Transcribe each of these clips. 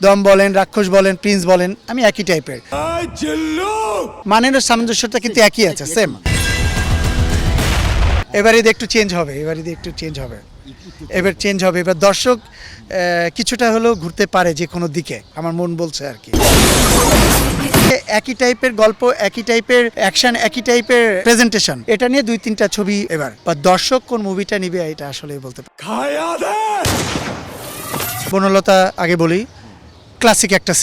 দম বলেন, রাক্ষস বলেন, প্রিন্স বলেন, আমি একই টাইপের। মানের সামঞ্জস্যটা কিন্তু একই আছে, সেম। এবার একটু চেঞ্জ হবে, এবার চেঞ্জ হবে। এবার দর্শক কিছুটা হলেও ঘুরতে পারে যে কোনো দিকে, আমার মন বলছে আর কি। একই টাইপের গল্প, একই টাইপের অ্যাকশন, একই টাইপের প্রেজেন্টেশন, এটা নিয়ে 2-3টা ছবি এবার। বা দর্শক কোন মুভিটা নিবে এটা আসলে বলতে পারে। বনলতা আগে বলি, ক্লাসিক একটা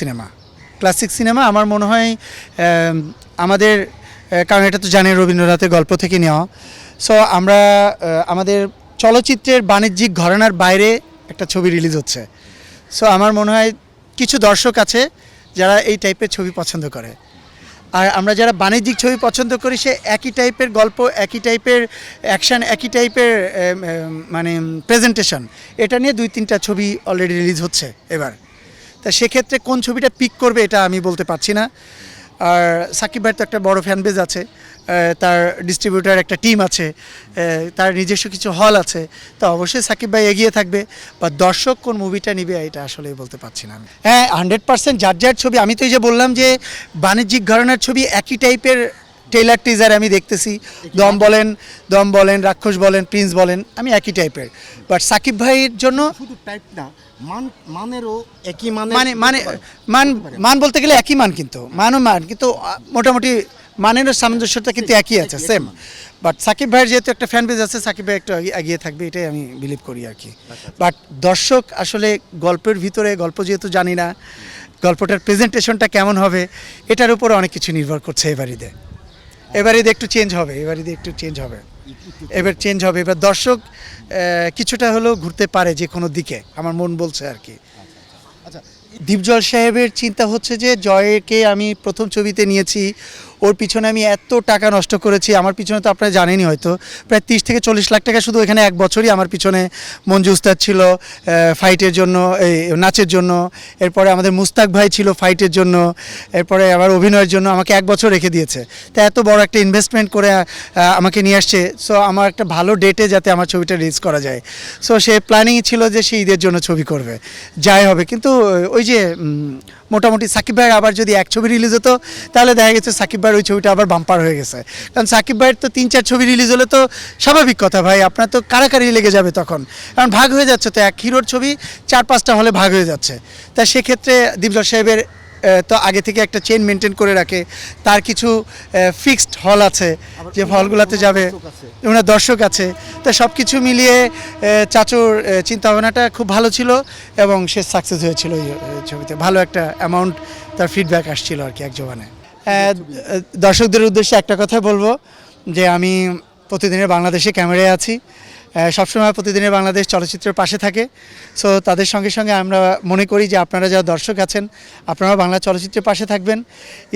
সিনেমা আমার মনে হয় আমাদের, কারণ এটা তো জানেন রবীন্দ্রনাথের গল্প থেকে নেওয়া। সো আমরা আমাদের চলচ্চিত্রের বাণিজ্যিক ঘরানার বাইরে একটা ছবি রিলিজ হচ্ছে। সো আমার মনে হয় কিছু দর্শক আছে যারা এই টাইপের ছবি পছন্দ করে, আর আমরা যারা বাণিজ্যিক ছবি পছন্দ করি সে একই টাইপের গল্প, একই টাইপের অ্যাকশন, একই টাইপের মানে প্রেজেন্টেশন, এটা নিয়ে 2-3টা ছবি অলরেডি রিলিজ হচ্ছে এবার। তা সেক্ষেত্রে কোন ছবিটা পিক করবে এটা আমি বলতে পারছি না। আর সাকিব ভাইয়ের তো একটা বড় ফ্যান বেজ আছে, তার ডিস্ট্রিবিউটার একটা টিম আছে, তার নিজস্ব কিছু হল আছে, তো অবশ্যই সাকিব ভাই এগিয়ে থাকবে। বা দর্শক কোন মুভিটা নিবে এটা আসলে বলতে পারছি না আমি। হ্যাঁ, 100% যার ছবি। আমি তো এই যে বললাম যে বাণিজ্যিক ঘরানার ছবি একই টাইপের ট্রেলার টিজার আমি দেখতেছি। দম বলেন, রাক্ষস বলেন, প্রিন্স বলেন, আমি একই টাইপের। বাট সাকিব ভাইয়ের জন্য শুধু টাইপ না, মানেরও একই মান বলতে গেলে একই মান, কিন্তু কিন্তু মোটামুটি মানের সামঞ্জস্যটা কিন্তু একই আছে, সেম। বাট সাকিব ভাইয়ের যেহেতু একটা ফ্যান বেজ আছে, সাকিব ভাই একটু এগিয়ে থাকবে, এটাই আমি বিলিভ করি আর কি। বাট দর্শক আসলে গল্পের ভিতরে, গল্প যেহেতু জানি না, গল্পটার প্রেজেন্টেশনটা কেমন হবে এটার উপর অনেক কিছু নির্ভর করছে। এবার একটু চেঞ্জ হবে, এবার দর্শক কিছুটা হলেও ঘুরতে পারে যে কোনো দিকে, আমার মন বলছে আর কি। আচ্ছা, দীপজল সাহেবের চিন্তা হচ্ছে যে জয়কে আমি প্রথম ছবিতে নিয়েছি, ওর পিছনে আমি এত টাকা নষ্ট করেছি, আমার পিছনে তো আপনারা জানেনই হয়তো প্রায় 30 থেকে 40 লাখ টাকা শুধু এখানে এক বছরই আমার পিছনে মঞ্জু উস্তাদ ছিল ফাইটের জন্য, এই নাচের জন্য, এরপরে আমাদের মুস্তাক ভাই ছিল ফাইটের জন্য, এরপরে আবার অভিনয়ের জন্য আমাকে এক বছর রেখে দিয়েছে। তা এত বড় একটা ইনভেস্টমেন্ট করে আমাকে নিয়ে আসছে। সো আমার একটা ভালো ডেটে যাতে আমার ছবিটা রিলিজ করা যায়, সো সে প্ল্যানিংই ছিল যে সে ঈদের জন্য ছবি করবে, যাই হবে। কিন্তু ওই যে মোটামুটি সাকিব ভাইয়ের আবার যদি এক ছবি রিলিজ হতো তাহলে দেখা গেছে সাকিব ভাইয়ের ওই ছবিটা আবার বাম্পার হয়ে গেছে। কারণ সাকিব ভাইয়ের তো 3-4 ছবি রিলিজ হলে তো স্বাভাবিক কথা ভাই, আপনার তো কারাকারি লেগে যাবে তখন, কারণ ভাগ হয়ে যাচ্ছে তো, এক হিরোর ছবি 4-5টা হলে ভাগ হয়ে যাচ্ছে। তা সেক্ষেত্রে দীপজল সাহেবের তো আগে থেকে একটা চেন মেনটেন করে রাখে, তার কিছু ফিক্সড হল আছে যে হলগুলোতে যাবে, ওনার দর্শক আছে। তা সব কিছু মিলিয়ে চাচুর চিন্তাভাবনাটা খুব ভালো ছিল এবং সে সাকসেস হয়েছিল এই ছবিতে। ভালো একটা অ্যামাউন্ট তার ফিডব্যাক আসছিল আর কি এক জবানে। দর্শকদের উদ্দেশ্যে একটা কথা বলবো যে আমি প্রতিদিনের বাংলাদেশে ক্যামেরায় আছি, সবসময় প্রতিদিনের বাংলাদেশ চলচ্চিত্রের পাশে থাকে। সো তাদের সঙ্গে সঙ্গে আমরা মনে করি যে আপনারা যারা দর্শক আছেন আপনারা বাংলা চলচ্চিত্রের পাশে থাকবেন।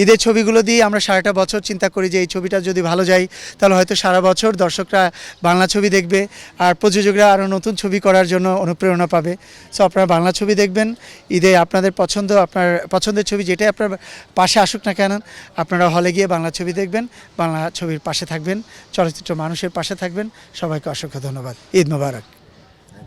ঈদের ছবিগুলো দিয়ে আমরা সারাটা বছর চিন্তা করি যে এই ছবিটা যদি ভালো যায় তাহলে হয়তো সারা বছর দর্শকরা বাংলা ছবি দেখবে, আর প্রযোজকরা আরও নতুন ছবি করার জন্য অনুপ্রেরণা পাবে। সো আপনারা বাংলা ছবি দেখবেন ঈদে, আপনাদের আপনার পছন্দের ছবি যেটাই আপনার পাশে আসুক না কেন, আপনারা হলে গিয়ে বাংলা ছবি দেখবেন, বাংলা ছবির পাশে থাকবেন, চলচ্চিত্র মানুষের পাশে থাকবেন। সবাইকে অসংখ্য ধন্যবাদ। ঈদ মোবারক।